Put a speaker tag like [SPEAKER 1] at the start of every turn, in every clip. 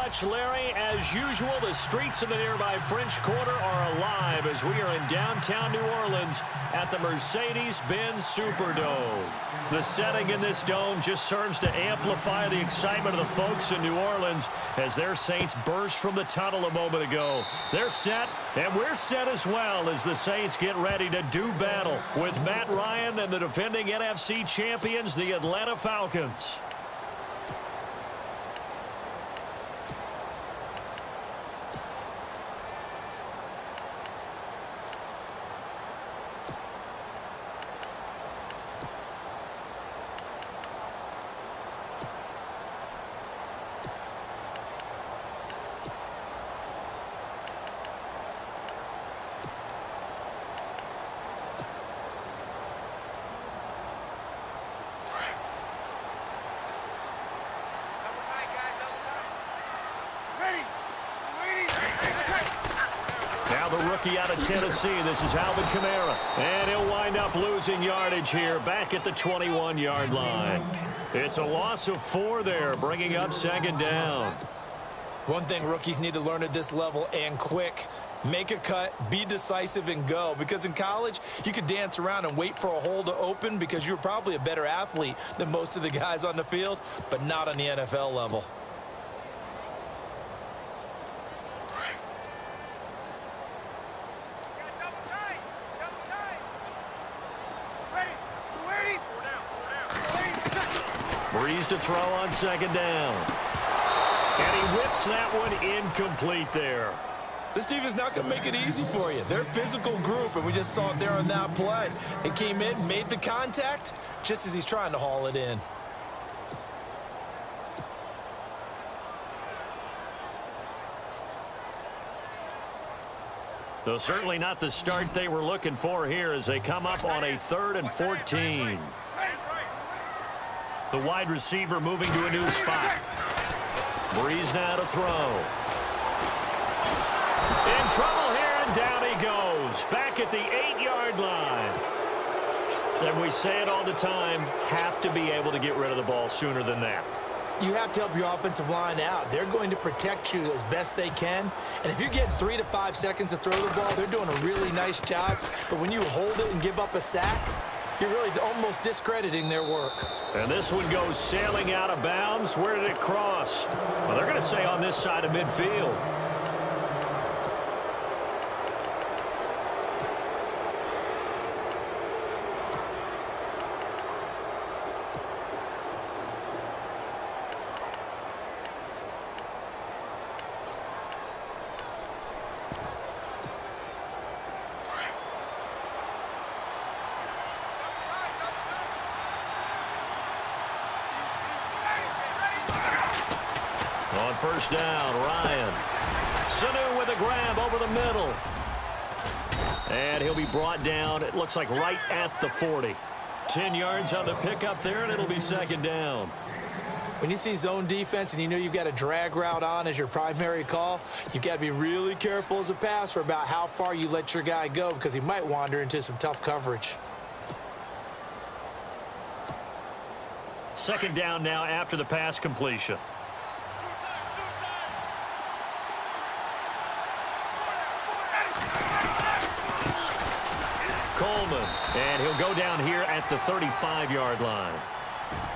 [SPEAKER 1] much, Larry. As usual, the streets in the nearby French Quarter are alive as we are in downtown New Orleans at the Mercedes-Benz Superdome. The setting in this dome just serves to amplify the excitement of the folks in New Orleans as their Saints burst from the tunnel a moment ago. They're set, and we're set as well as the Saints get ready to do battle with Matt Ryan and the defending NFC champions, the Atlanta Falcons. Now the rookie out of Tennessee, this is Alvin Kamara. And he'll wind up losing yardage here back at the 21-yard line. It's a loss of 4 there, bringing up second down.
[SPEAKER 2] One thing rookies need to learn at this level and quick. Make a cut, be decisive, and go. Because in college, you could dance around and wait for a hole to open because you're probably a better athlete than most of the guys on the field, but not on the NFL level.
[SPEAKER 1] Breeze to throw on second down. And he whips that one incomplete there.
[SPEAKER 2] This defense is not going to make it easy for you. They're a physical group, and we just saw it there on that play. They came in, made the contact, just as he's trying to haul it in.
[SPEAKER 1] Though certainly not the start they were looking for here as they come up on a 3rd and 14. The wide receiver moving to a new spot. Breeze now to throw. In trouble here, and down he goes. Back at the 8-yard line. And we say it all the time, have to be able to get rid of the ball sooner than that.
[SPEAKER 2] You have to help your offensive line out. They're going to protect you as best they can. And if you're getting 3 to 5 seconds to throw the ball, they're doing a really nice job. But when you hold it and give up a sack, you're really almost discrediting their work.
[SPEAKER 1] And this one goes sailing out of bounds. Where did it cross? Well, they're going to say on this side of midfield. On first down, Ryan. Sanu with a grab over the middle. And he'll be brought down, it looks like right at the 40. 10 yards on the pickup there, and it'll be second down.
[SPEAKER 2] When you see zone defense and you know you've got a drag route on as your primary call, you've got to be really careful as a passer about how far you let your guy go because he might wander into some tough coverage.
[SPEAKER 1] Second down now after the pass completion. Coleman, and he'll go down here at the 35-yard line.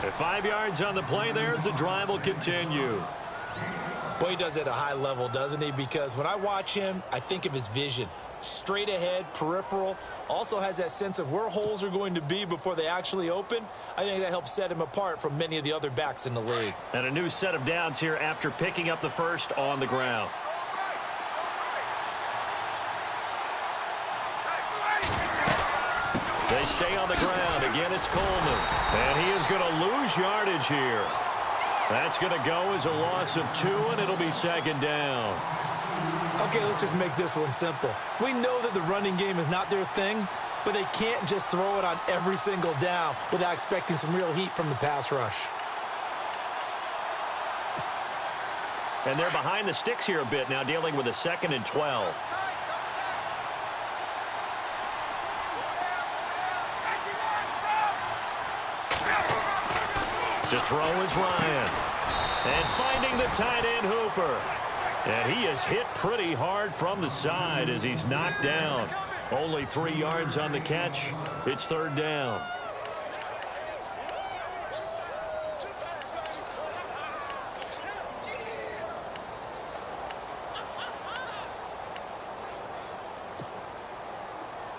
[SPEAKER 1] At 5 yards on the play there, the drive will continue.
[SPEAKER 2] Boy, he does it at a high level, doesn't he? Because when I watch him, I think of his vision. Straight ahead, peripheral, also has that sense of where holes are going to be before they actually open. I think that helps set him apart from many of the other backs in the league.
[SPEAKER 1] And a new set of downs here after picking up the first on the ground. They stay on the ground. Again, it's Coleman. And he is going to lose yardage here. That's going to go as a loss of 2, and it'll be second down.
[SPEAKER 2] Okay, let's just make this one simple. We know that the running game is not their thing, but they can't just throw it on every single down without expecting some real heat from the pass rush.
[SPEAKER 1] And they're behind the sticks here a bit now, dealing with a 2nd and 12. To throw is Ryan. And finding the tight end Hooper. And he is hit pretty hard from the side as he's knocked down. Only 3 yards on the catch. It's third down.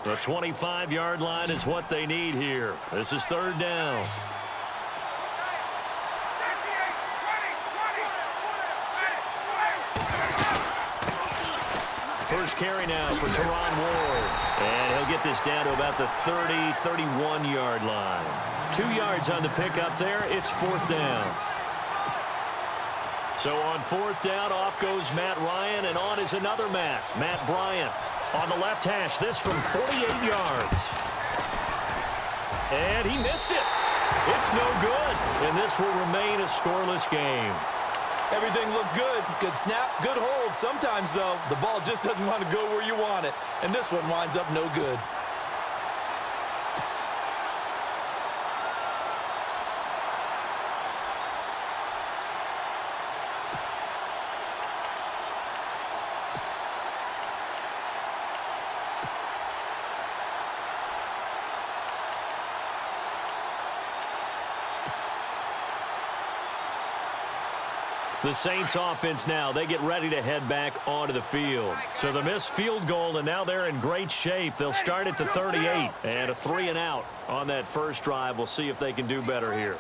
[SPEAKER 1] The 25-yard line is what they need here. This is third down. First carry now for Teron Ward. And he'll get this down to about the 30, 31-yard line. 2 yards on the pickup there. It's fourth down. So on fourth down, off goes Matt Ryan, and on is another Matt Bryant. On the left hash, this from 48 yards. And he missed it. It's no good. And this will remain a scoreless game.
[SPEAKER 2] Everything looked good. Good snap, good hold. Sometimes, though, the ball just doesn't want to go where you want it. And this one winds up no good.
[SPEAKER 1] The Saints offense now, they get ready to head back onto the field. So the missed field goal, and now they're in great shape. They'll start at the 38, and a 3-and-out on that first drive. We'll see if they can do better here.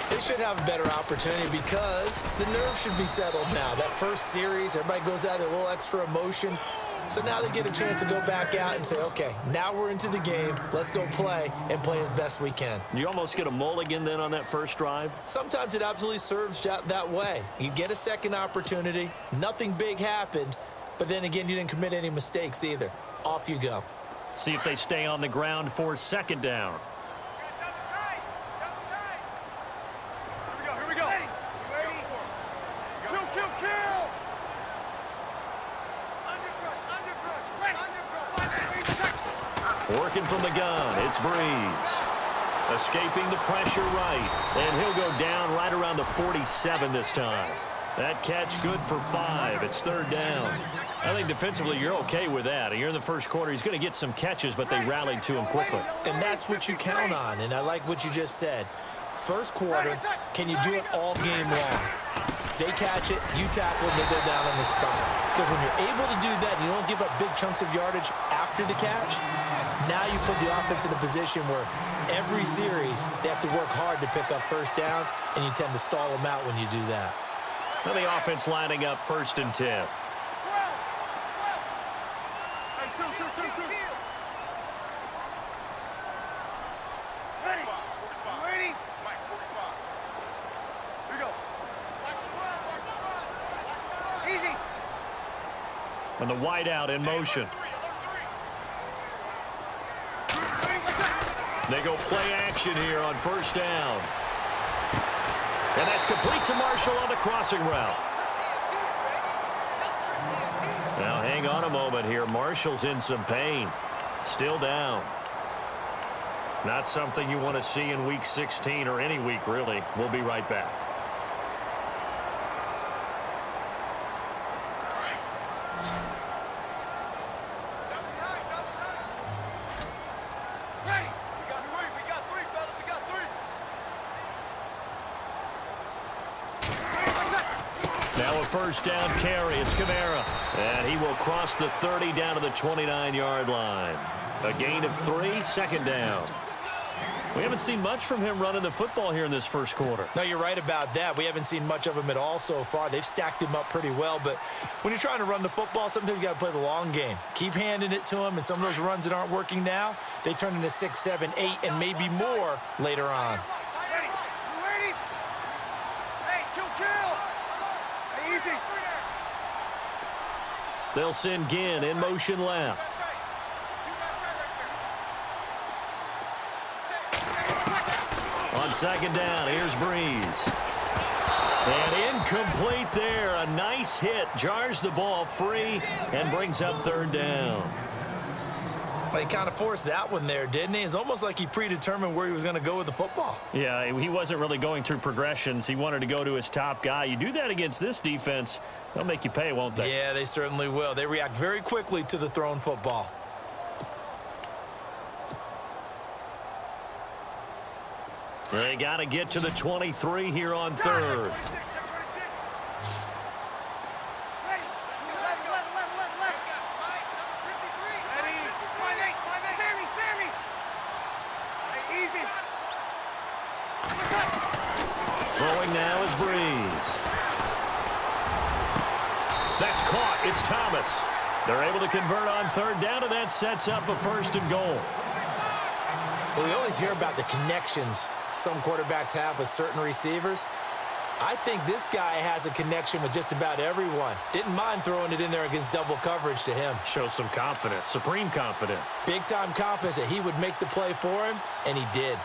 [SPEAKER 2] They should have a better opportunity because the nerves should be settled now. That first series, everybody goes out with a little extra emotion. So now they get a chance to go back out and say, okay, now we're into the game. Let's go play and play as best we can.
[SPEAKER 1] You almost get a mulligan then on that first drive?
[SPEAKER 2] Sometimes it absolutely serves that way. You get a second opportunity. Nothing big happened. But then again, you didn't commit any mistakes either. Off you go.
[SPEAKER 1] See if they stay on the ground for second down.
[SPEAKER 3] Here we go. Kill.
[SPEAKER 1] Working from the gun, it's Breeze. Escaping the pressure right. And he'll go down right around the 47 this time. That catch good for 5. It's third down. I think defensively you're okay with that. You're in the first quarter. He's going to get some catches, but they rallied to him quickly.
[SPEAKER 2] And that's what you count on, and I like what you just said. First quarter, can you do it all game long? They catch it, you tackle them, they go down on the spot. Because when you're able to do that and you don't give up big chunks of yardage after the catch, now you put the offense in a position where every series they have to work hard to pick up first downs, and you tend to stall them out when you do that.
[SPEAKER 1] Now the offense lining up first and 10. And the wideout in motion. They go play action here on first down. And that's complete to Marshall on the crossing route. Now hang on a moment here. Marshall's in some pain. Still down. Not something you want to see in week 16 or any week, really. We'll be right back. First down carry. It's Kamara. And he will cross the 30 down to the 29-yard line. A gain of 3, second down. We haven't seen much from him running the football here in this first quarter.
[SPEAKER 2] No, you're right about that. We haven't seen much of him at all so far. They've stacked him up pretty well. But when you're trying to run the football, sometimes you got to play the long game. Keep handing it to him. And some of those runs that aren't working now, they turn into 6, 7, 8, and maybe more later on.
[SPEAKER 1] They'll send Ginn in motion left. On second down, here's Breeze. And incomplete there. A nice hit. Jars the ball free and brings up third down.
[SPEAKER 2] He kind of forced that one there, didn't he? It's almost like he predetermined where he was going to go with the football.
[SPEAKER 1] Yeah, he wasn't really going through progressions. He wanted to go to his top guy. You do that against this defense, they'll make you pay, won't they?
[SPEAKER 2] Yeah, they certainly will. They react very quickly to the thrown football.
[SPEAKER 1] They got to get to the 23 here on third. Throwing now is Breeze. That's caught. It's Thomas. They're able to convert on third down, and that sets up a 1st and goal.
[SPEAKER 2] Well, we always hear about the connections some quarterbacks have with certain receivers. I think this guy has a connection with just about everyone. Didn't mind throwing it in there against double coverage to him.
[SPEAKER 1] Shows some confidence, supreme confidence.
[SPEAKER 2] Big-time confidence that he would make the play for him, and he did.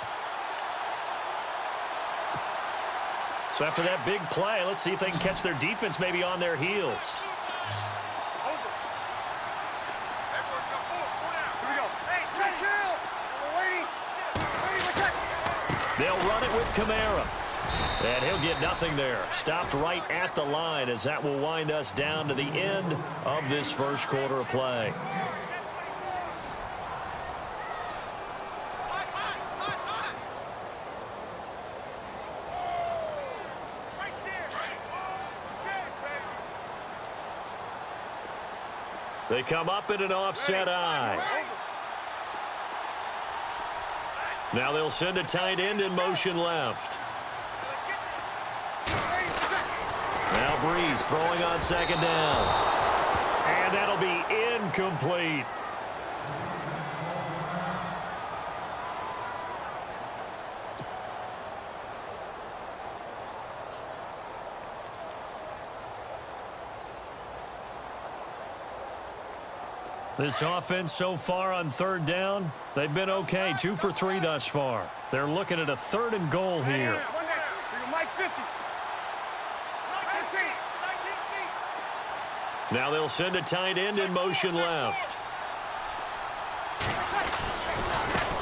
[SPEAKER 1] So after that big play, let's see if they can catch their defense maybe on their heels. They'll run it with Kamara. And he'll get nothing there. Stopped right at the line as that will wind us down to the end of this first quarter of play. They come up in an offset eye. Now they'll send a tight end in motion left. Now Breeze throwing on 2nd down. And that'll be incomplete. This offense so far on 3rd down, they've been okay. 2 for 3 thus far. They're looking at a 3rd and goal here. Now they'll send a tight end in motion left.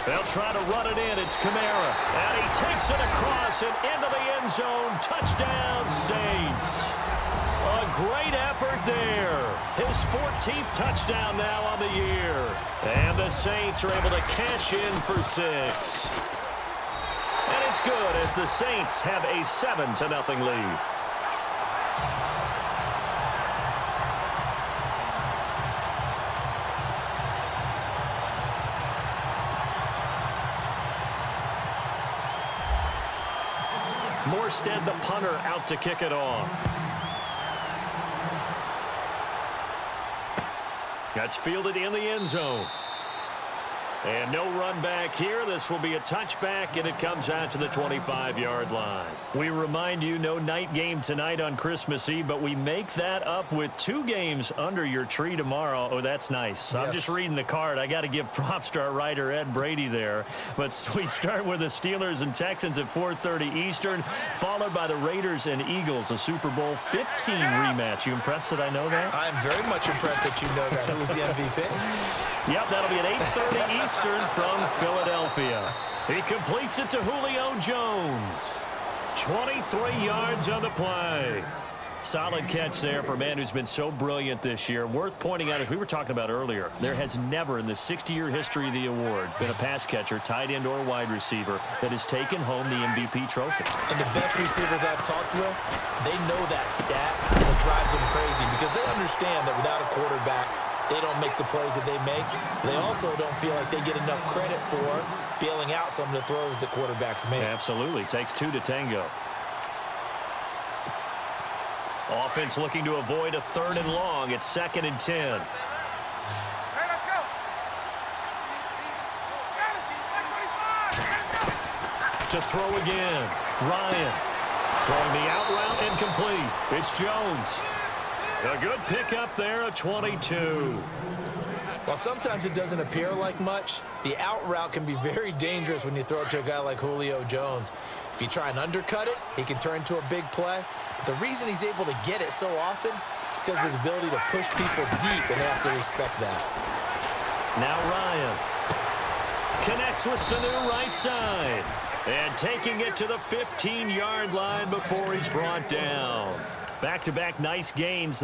[SPEAKER 1] They'll try to run it in. It's Kamara. And he takes it across and into the end zone. Touchdown, Saints. A great effort there. His 14th touchdown now on the year. And the Saints are able to cash in for 6. And it's good as the Saints have a 7-0 lead. Morstead, the punter, out to kick it off. That's fielded in the end zone. And no run back here. This will be a touchback, and it comes out to the 25-yard line. We remind you, no night game tonight on Christmas Eve, but we make that up with 2 games under your tree tomorrow. Oh, that's nice. Yes. I'm just reading the card. I got to give props to our writer, Ed Brady, there. But we start with the Steelers and Texans at 4:30 Eastern, followed by the Raiders and Eagles, a Super Bowl 15 rematch. You impressed that I know that?
[SPEAKER 2] I'm very much impressed that you know that. Who was the MVP?
[SPEAKER 1] Yep, that'll be at 8:30 Eastern from Philadelphia. He completes it to Julio Jones. 23 yards on the play. Solid catch there for a man who's been so brilliant this year. Worth pointing out, as we were talking about earlier, there has never in the 60-year history of the award been a pass catcher, tight end, or wide receiver that has taken home the MVP trophy.
[SPEAKER 2] And the best receivers I've talked with, they know that stat, and it drives them crazy because they understand that without a quarterback, they don't make the plays that they make. They also don't feel like they get enough credit for bailing out some of the throws that quarterbacks make.
[SPEAKER 1] Absolutely. Takes 2 to tango. Offense looking to avoid a 3rd and long. It's 2nd and 10.
[SPEAKER 3] Hey, let's go.
[SPEAKER 1] To throw again. Ryan throwing the out route incomplete. It's Jones. A good pickup there, a 22.
[SPEAKER 2] While sometimes it doesn't appear like much, the out route can be very dangerous when you throw it to a guy like Julio Jones. If you try and undercut it, he can turn into a big play. But the reason he's able to get it so often is because of his ability to push people deep, and they have to respect that.
[SPEAKER 1] Now Ryan. Connects with Sanu right side. And taking it to the 15-yard line before he's brought down. Back-to-back nice gains.